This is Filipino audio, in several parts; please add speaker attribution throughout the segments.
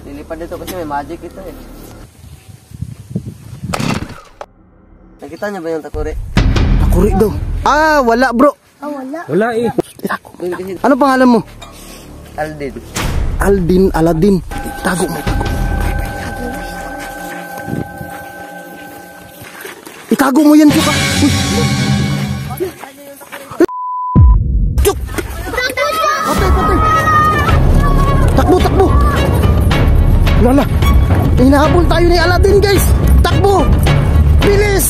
Speaker 1: Lilipad dito kasi may magic ito eh. Nakita niyo ba yung takuri?
Speaker 2: Takuri daw. Ah, wala bro.
Speaker 3: Ah, wala.
Speaker 4: Wala eh.
Speaker 2: Ano pangalan mo?
Speaker 1: Aldin.
Speaker 2: Aldin, Aladin. Tago mo, tago. Itago mo yan, Chuk. Uy. Chuk! Patay, patay. Takbo, takbo. Lala. Hinahabol tayo ni Aladin, guys. Takbo. Bilis.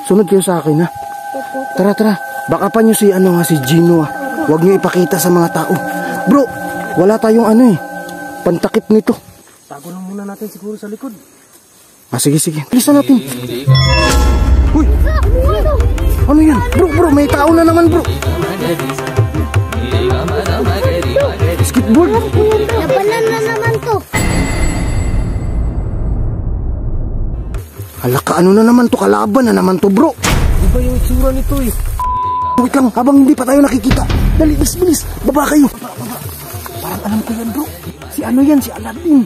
Speaker 2: Sunod kayo sa akin, ha? Tara, tara. Baka pa nyo si, si Gino, ha? Huwag nyo ipakita sa mga tao. Bro, wala tayong pantakip nito.
Speaker 4: Tago lang muna natin siguro sa likod.
Speaker 2: Ah, sige, sige. Bilisan natin. Uy! Ano yan? Bro, may tao na naman, bro. Skateboard.
Speaker 3: Labanan na naman to.
Speaker 2: Halaka, ano na naman to? Kalaban na naman to, bro.
Speaker 4: Di ba yung itsura nito eh?
Speaker 2: Wait lang, habang hindi pa tayo nakikita. Dali, bilis. Baba kayo. Baba. Parang alam ko yan, bro. Si yan? Si Aladin.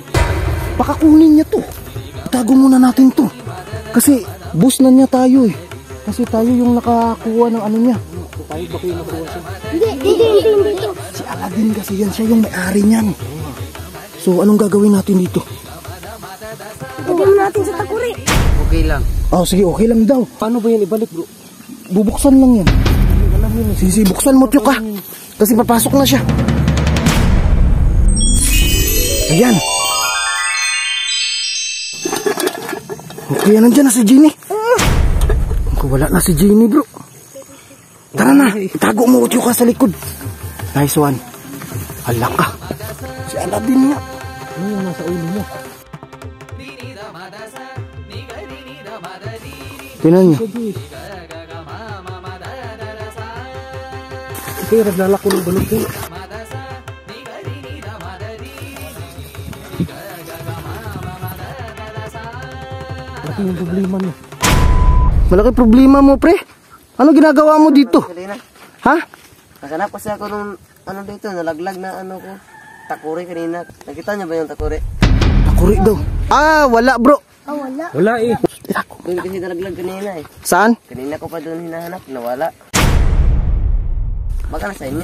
Speaker 2: Baka kunin niya to. Tago muna natin to. Kasi, boss na niya tayo eh. Kasi tayo yung nakakuha ng niya.
Speaker 4: Tayo ba kayo nakakuha siya?
Speaker 3: Hindi to.
Speaker 2: Si Aladin kasi yan, siya yung may-ari niyan. So, anong gagawin natin dito?
Speaker 3: Lagyan natin sa takuri.
Speaker 1: Okay lang.
Speaker 2: Oh, sige, okay lang daw.
Speaker 4: Paano ba yan ibalik bro?
Speaker 2: Bubuksan lang yan. Sisi, buksan mo, Tiyok, ha? Kasi papasok na siya. Ayan. Okay, nandiyan na si Jenny. Kung wala na si Jenny, bro. Tara na, itago mo, Tiyok, ha, sa likod. Nice one. Hala ka. Si Aladin nga.
Speaker 4: Ano yung nasa ulo mo?
Speaker 2: Tinan niyo.
Speaker 4: Kaya naglalako ng balot ko. Malaki yung problema niya.
Speaker 2: Malaki problema mo, pre. Ano ginagawa mo dito?
Speaker 1: Kanina.
Speaker 2: Ha?
Speaker 1: Nakanap kasi ako nung dito, nalaglag na ko. Takuri kanina. Nakita niyo ba yung takuri?
Speaker 2: Takuri daw. Ah, wala, bro.
Speaker 3: Ah, wala.
Speaker 4: Wala eh.
Speaker 1: Doon kasi nalaglag kanina eh.
Speaker 2: Saan?
Speaker 1: Kanina ko pa doon hinahanap, nawala. Baka nasa inyo.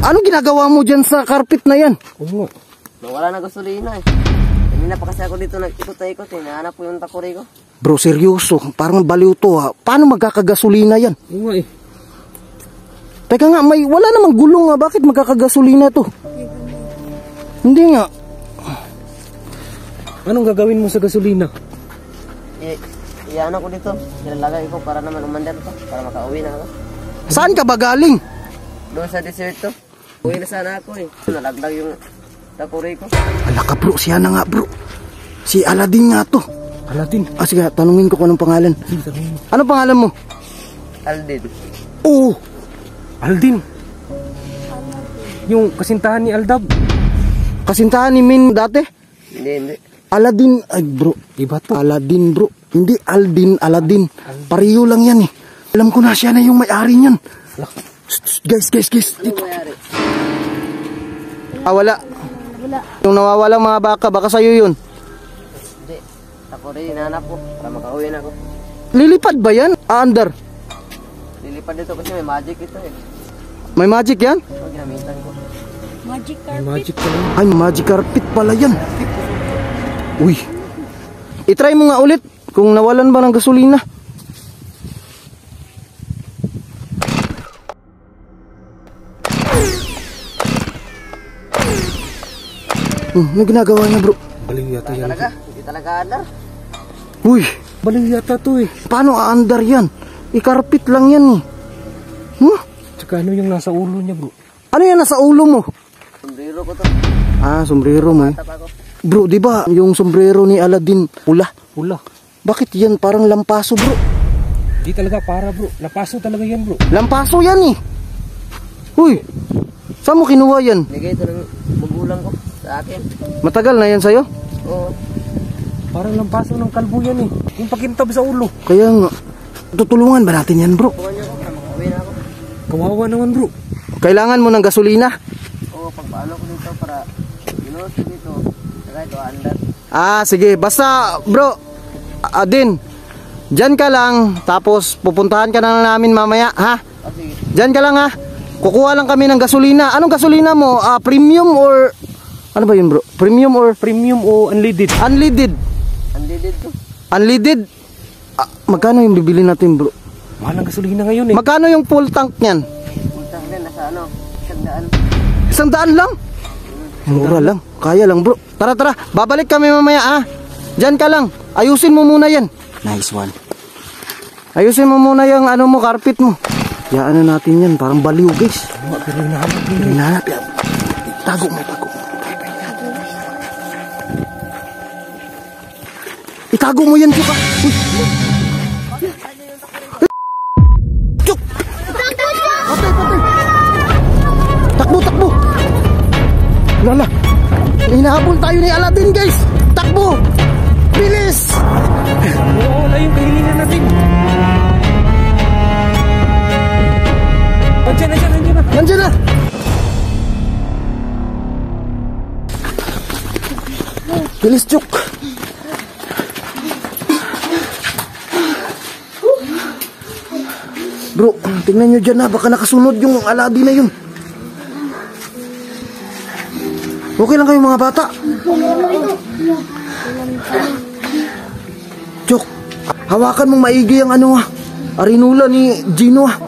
Speaker 2: Ano ginagawa mo dyan sa carpet na yan?
Speaker 4: Oo nga.
Speaker 1: Nawala na gasolina eh. Kanina pa kasi ako dito nag-ikot-ikot eh. Nahanap ko yung takuri ko.
Speaker 2: Bro, seryoso. Parang baliw to, ha. Paano magkakagasolina yan?
Speaker 4: Oo nga eh.
Speaker 2: Teka nga, wala namang gulong, nga. Bakit magkakagasolina to? Hindi nga.
Speaker 4: Anong gagawin mo sa gasolina?
Speaker 1: Iano ko dito. Nilalagay ko para naman umandar to. Para makauwi na ako.
Speaker 2: Saan ka ba galing?
Speaker 1: Doon sa desierto. Uwi na sana ako eh. Nalaglag yung takuri ko.
Speaker 2: Ala ka, bro. Siya na nga, bro. Si Aladin nga to.
Speaker 4: Aladin.
Speaker 2: Ah, sige. Tanungin ko kung anong pangalan.
Speaker 4: Sige, tanungin mo.
Speaker 2: Ano pangalan mo?
Speaker 1: Aldin.
Speaker 2: Oo.
Speaker 4: Aldin. Yung kasintahan ni Aldab.
Speaker 2: Kasintahan ni Min dati?
Speaker 1: Hindi.
Speaker 2: Aladin. Ay, bro.
Speaker 4: Iba to.
Speaker 2: Aladin, bro. Hindi Aldin, Aladin. Pariyo lang yan eh. Alam ko na siya na yung may-ari niyan. Guys. Dito. Ah, wala.
Speaker 3: Wala.
Speaker 2: Yung nawawalang mga baka sa'yo yun.
Speaker 1: Hindi. Takuri, hinahanap ko. Para makauwi na ako.
Speaker 2: Lilipad ba yan? Under.
Speaker 1: Lilipad dito kasi may magic ito eh.
Speaker 2: May magic yan?
Speaker 1: Ito ginamitan ko.
Speaker 3: Magic
Speaker 4: May
Speaker 3: carpet.
Speaker 4: magic pala.
Speaker 2: Ay, magic carpet pala yan. Uy. I-try mo nga ulit kung nawalan ba ng gasolina. Ano ginagawa niya, bro?
Speaker 4: Baliw yata yan.
Speaker 1: Talaga? Hindi talaga andar.
Speaker 2: Uy,
Speaker 4: Baliw yata to eh.
Speaker 2: paano aandar yan? I-carpet lang yan eh. Huh?
Speaker 4: Tsaka ano yung nasa ulo niya bro?
Speaker 2: Ano yan nasa ulo mo?
Speaker 1: Sombrero ko to.
Speaker 2: Ah, sombrero mo.
Speaker 1: Tap ako.
Speaker 2: Bro, di ba yung sombrero ni Aladin pula?
Speaker 4: Pula.
Speaker 2: Bakit yan parang lampaso, bro?
Speaker 4: Di talaga para bro. Napaso talaga yan bro.
Speaker 2: Lampaso yan eh. Uy, saan mo kinuha yan?
Speaker 1: Bigay ito ng magulang ko sa akin.
Speaker 2: Matagal na yan sa'yo?
Speaker 1: Oo.
Speaker 4: Parang lampaso ng kalbo yan eh. Yung pakintab sa ulo.
Speaker 2: Kaya nga, tutulungan ba natin yan, bro?
Speaker 1: Kuha niyo ako para makauwi na ako.
Speaker 4: Kawawa naman bro.
Speaker 2: Kailangan mo ng gasolina.
Speaker 1: Oo, pagpaano ko dito para ginuot ko dito. Saka ito, andat.
Speaker 2: Ah, sige. Basta, bro, Adin, dyan ka lang, tapos pupuntahan ka na lang namin mamaya, ha?
Speaker 1: Sige.
Speaker 2: Dyan ka lang, ha? Kukuha lang kami ng gasolina. Anong gasolina mo? Premium or... Ano ba yun, bro? Premium or...
Speaker 4: Premium o unleaded?
Speaker 2: Unleaded?
Speaker 1: Unleaded to.
Speaker 2: Unleaded? Magkano yung bibili natin, bro?
Speaker 4: Mahal ang gasolina ngayon eh.
Speaker 2: Magkano yung full tank niyan?
Speaker 1: Puntang din, nasa ano, 100.
Speaker 2: 100 lang? Mura lang. Kaya lang, bro. Tara, tara. Babalik kami mamaya, ha? Dyan ka lang. Ayusin mo muna yan. Nice one. Ayusin mo muna yung ano mo, carpet mo. Yaan na natin yan. Parang baliw, guys.
Speaker 4: Pero hinahanap nila.
Speaker 2: Hinahanap yan. Tago mo, tago mo. Itago mo yan, Chuk. Uy. Chuk! Patay, patay. Takbo, takbo. Lala. Hinahabol tayo ni Aladdin, guys. Takbo. Bilis.
Speaker 4: Wala yung kahilingan natin. Nandiyan na.
Speaker 2: Nandiyan na. Bilis, Chuk. Bro, tingnan nyo dyan, ha. Baka nakasunod yung Aladdin na yun. Okay lang kayo, mga bata? Chuk, hawakan mong maigi ang ano, ha. Arinula ni Gino, ha.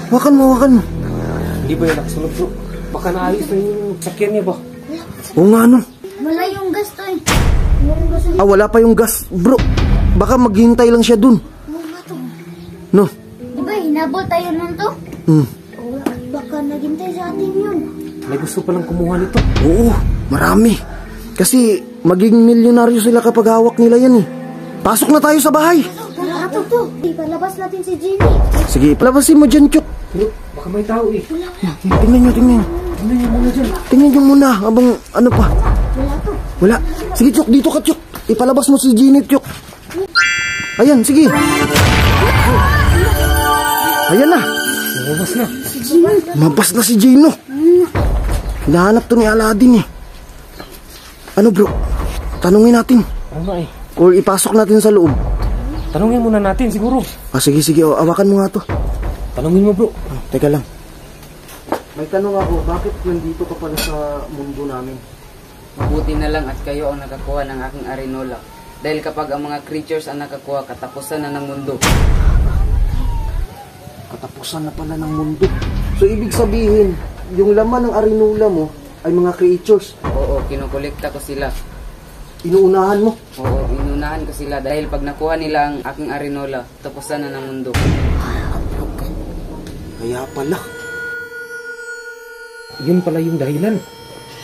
Speaker 2: Hawakan mo.
Speaker 4: Hindi ba yung nakasunod bro? Baka naayos na yung sakyan niya ba?
Speaker 2: Oo nga, no.
Speaker 3: Wala yung gas to eh.
Speaker 2: Wala pa yung gas, bro. Baka maghintay lang siya dun.
Speaker 3: Wala to.
Speaker 2: No?
Speaker 3: Diba hinabol tayo nun to? Baka naghintay sa atin yun.
Speaker 4: May gusto palang kumuha nito.
Speaker 2: Oo, marami. Kasi magiging milyonaryo sila kapag hawak nila yan, eh. Pasok na tayo sa bahay.
Speaker 3: Tara ato to. Ipalabas natin si Jenny.
Speaker 2: Sige, palabasin mo dyan, Chuk.
Speaker 4: Bro, baka may tao eh.
Speaker 2: Tingnan nyo.
Speaker 4: Tingnan niyo muna dyan.
Speaker 2: Tingnan nyo muna habang ano pa.
Speaker 3: Wala to.
Speaker 2: Wala. Sige, Chuk, dito ka, Chuk. Ipalabas mo si Ginny, Chuk. Ayan, sige. Ayan na.
Speaker 4: Lumabas na.
Speaker 2: Mabas na si Gino. Hinahanap to ni Aladdin, eh. Ano, bro? Tanungin natin.
Speaker 4: Ano eh.
Speaker 2: Or ipasok natin sa loob.
Speaker 4: Tanungin muna natin siguro.
Speaker 2: Sige. O, awakan mo nga to.
Speaker 4: Tanungin mo bro.
Speaker 2: Teka lang. May tanong ako, bakit nandito ka pala sa mundo namin?
Speaker 5: Mabuti na lang at kayo ang nakakuha ng aking arinola. Dahil kapag ang mga creatures ang nakakuha, katapusan na ng mundo.
Speaker 2: Katapusan na pala ng mundo. So, ibig sabihin, yung laman ng arinula mo ay mga creatures.
Speaker 5: Oo, kinukolekta ko sila.
Speaker 2: Inuunahan mo.
Speaker 5: Oo, inunahan ko sila dahil pag nakuha nila ang aking arinola, tapusan na ng mundo.
Speaker 2: Kaya pala.
Speaker 4: Yun pala yung dahilan.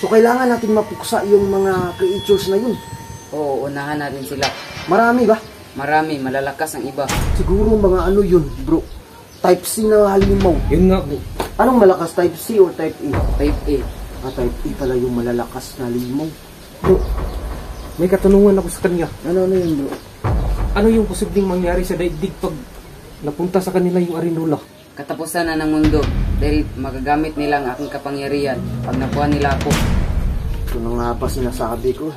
Speaker 2: So, kailangan natin mapuksa yung mga creatures na yun.
Speaker 5: Oo, unahan natin sila.
Speaker 2: Marami ba?
Speaker 5: Marami, malalakas ang iba.
Speaker 2: Siguro mga ano yun, bro. Type C na halimaw.
Speaker 4: Yun nga bro.
Speaker 2: Anong malakas? Type C or Type A?
Speaker 5: Type A.
Speaker 2: Type A pala yung malalakas na halimaw.
Speaker 4: Bro, may katanungan ako sa kanya.
Speaker 2: Ano yun, bro?
Speaker 4: Ano yung posibleng mangyari sa daigdig pag napunta sa kanila yung arinola?
Speaker 5: Katapusan na ng mundo dahil magagamit nila ang aking kapangyarihan pag nakuha nila ako.
Speaker 2: Ito na nga ba sinasabi ko.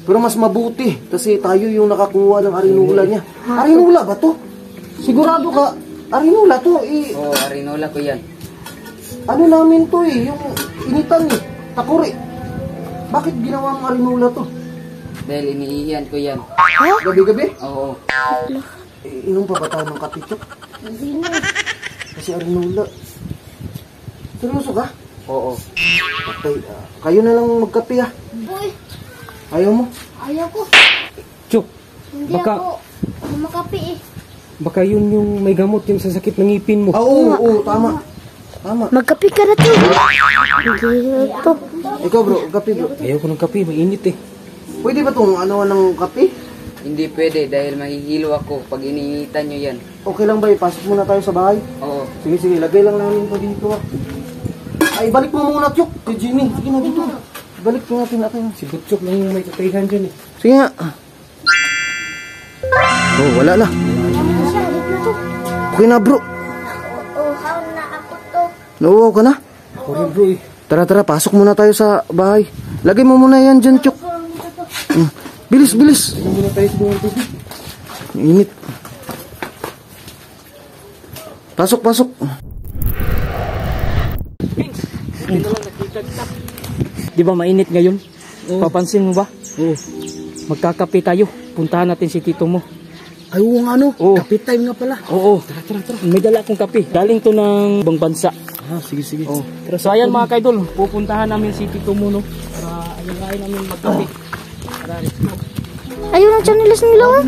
Speaker 2: Pero mas mabuti kasi tayo yung nakakuha ng arinula niya. Arinula ba to? Sigurado ka, arinula to.
Speaker 5: Oo, arinola ko yan.
Speaker 2: Ano namin to yung initan takuri. Bakit ginawa mong arinula to?
Speaker 5: Dahil iniihiyan ko yan.
Speaker 2: Gabi-gabi?
Speaker 5: Oo.
Speaker 2: Inom pa ba tayo ng kape, Chuk?
Speaker 3: Hindi na.
Speaker 2: Kasi arinula. Seryoso ka?
Speaker 5: Oo.
Speaker 2: Patay. Kayo na lang magkape, ha?
Speaker 3: Boy,
Speaker 2: Ayaw mo?
Speaker 3: ayaw ko.
Speaker 4: Chuk,
Speaker 3: Hindi
Speaker 4: Baka-
Speaker 3: ako makapi eh.
Speaker 4: baka yun yung may gamot yung sa sakit ng ngipin mo.
Speaker 2: Oo, tama. Tama.
Speaker 3: Magkapi ka na to. Hindi to.
Speaker 2: Ikaw, bro, kape, bro.
Speaker 4: Ayaw ko ng kape, mainit eh.
Speaker 2: Pwede ba itong ano ng kape?
Speaker 5: Hindi pwede dahil mahihilo ako pag iniinitan nyo yan.
Speaker 2: Okay lang ba? Ipasok muna tayo sa bahay.
Speaker 5: Oo.
Speaker 2: Sige, lagay lang namin ito dito. Ay, balik mo muna, Chuk. Kay Jimmy. Sige na dito. Balik mo natin natin.
Speaker 4: Si Butchok lang yung may kakayahan dyan eh.
Speaker 2: Sige nga. Oh, wala na.
Speaker 3: Wala na siya. Halip na to.
Speaker 2: Okay na, bro.
Speaker 3: Oh, how na ako to.
Speaker 2: Nauuhaw ka na?
Speaker 4: Ako rin bro eh.
Speaker 2: Tara, tara, pasok muna tayo sa bahay. Lagay mo muna yan dyan, Chok. Bilis, bilis.
Speaker 4: Hindi muna tayo sa buwan tubig.
Speaker 2: Init. Pasok, pasok.
Speaker 6: Di ba mainit ngayon? Papansin mo ba?
Speaker 2: Oo.
Speaker 6: Magkakape tayo. Puntahan natin si tito mo.
Speaker 2: Ay, oo nga no.
Speaker 6: Oo.
Speaker 2: Kapit time nga pala.
Speaker 6: Oo. Tara. May dala akong kape. Galing to ng ibang bansa.
Speaker 2: Ah, sige, sige.
Speaker 6: Oo. So ayan mga kaidol, pupuntahan namin si tito mo, no? Para ayun namin magkape. Tara, let's go.
Speaker 3: Ayun ang chanilas nila, oh.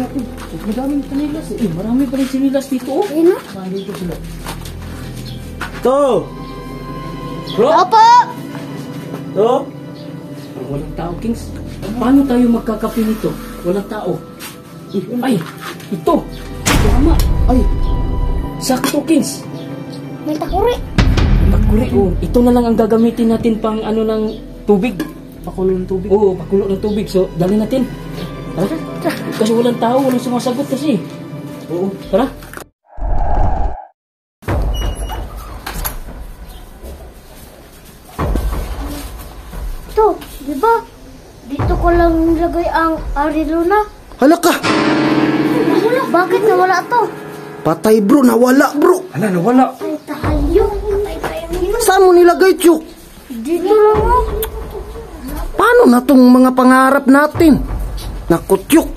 Speaker 6: Madaming sinilas eh. Marami pa rin sinilas dito, oh.
Speaker 3: Ayun, oh.
Speaker 6: Nandito sila.
Speaker 2: To!
Speaker 6: Bro!
Speaker 3: Opo!
Speaker 2: To!
Speaker 6: Walang tao, Kings. Paano tayo magkakape nito? Walang tao. Ay, ito. Tama.
Speaker 2: Ay,
Speaker 6: Sakto, Kings.
Speaker 3: May takuri.
Speaker 6: Pakuri, oh. Ito na lang ang gagamitin natin pang ano ng tubig.
Speaker 2: pakulo ng tubig.
Speaker 6: Oo, pakulo ng tubig. So, dali natin. Tara. Kasi walang tao, walang sumasagot kasi. Oo, tara.
Speaker 3: Ito, di ba? Dito ko lang nilagay ang Ariluna.
Speaker 2: Hala ka!
Speaker 3: Nawala. Bakit nawala to?
Speaker 2: Patay bro, nawala bro.
Speaker 4: Ala, nawala.
Speaker 3: Ay, tayo. Patay tayo nila.
Speaker 2: Saan mo nilagay, Chok?
Speaker 3: Dito lang, oh.
Speaker 2: Paano na tong mga pangarap natin? Naku, Chok.